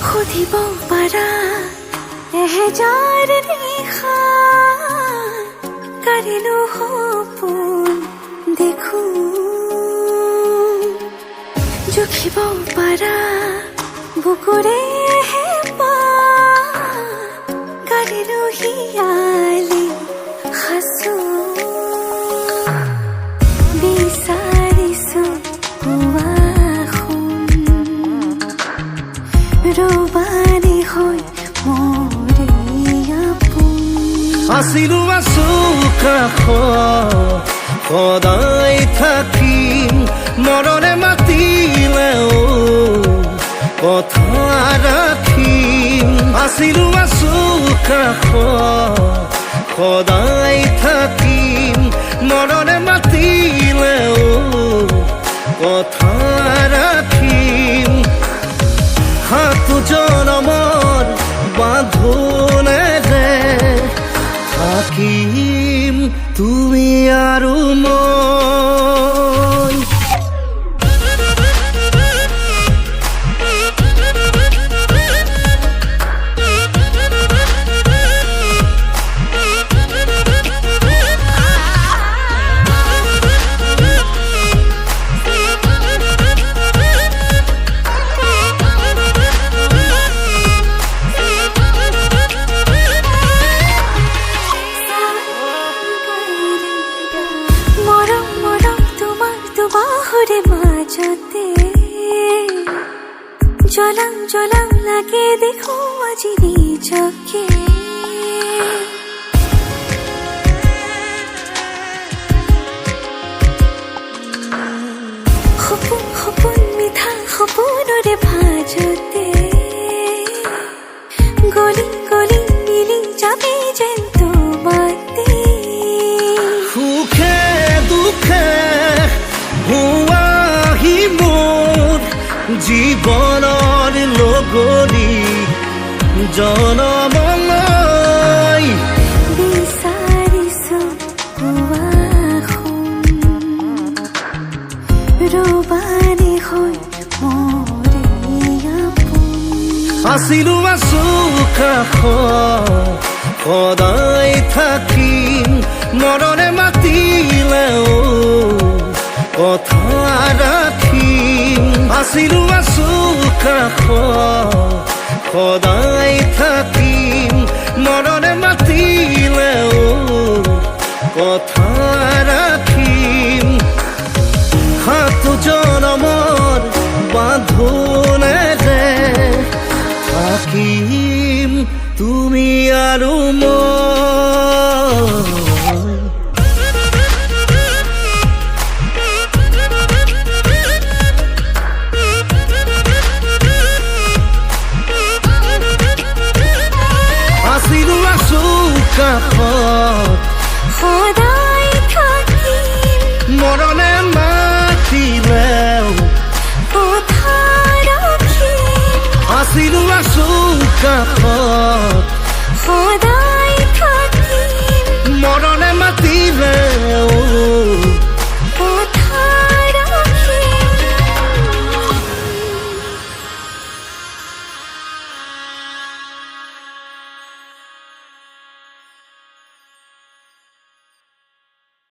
খুদিব পাৰা এহেজাৰ নিশা কাৰিলো সপোন দেখো জুখিব পাৰা বুকুৰে হেঁপাহ কাৰিলো হিয়ালি সাঁচো বিচাৰিছো ৰবানী হৈ মৰে আপোন আছিলো আছো কাষত সদায় থাকিম মৰণে মাতিলেও কথা ৰাখিম আছিলো আছো কাষত সদায় থাকিম মৰণে মাতিলেও কথা ৰাখিম সাতো জনমৰ বাঁধোনেৰে থাকিম তুমি আৰু মই মাজতে জ্বলাং জ্বলাং লাগে দেখো আজি নিজকে সপোন সপোন মিঠা সপোনৰে ভাজতে গলি গলি মিলি যাবি যেন তোমাতে সুখে দুখে হুৱাহি মোৰ জীৱনৰ লগৰী জনমলৈ বিচাৰিছো ৰবানী হৈ মৰে আপোন আছিলো আছো কাষত সদায় থাকিম মৰণে মাতিলেও কথা ৰাখিম আছিলো আছো কাষত সদায় থাকিম মৰণে মাতিলেও কথা ৰাখিম সাতো জনমৰ বাঁধোনেৰে থাকিম তুমি আৰু মই আছিলো আছো কাষত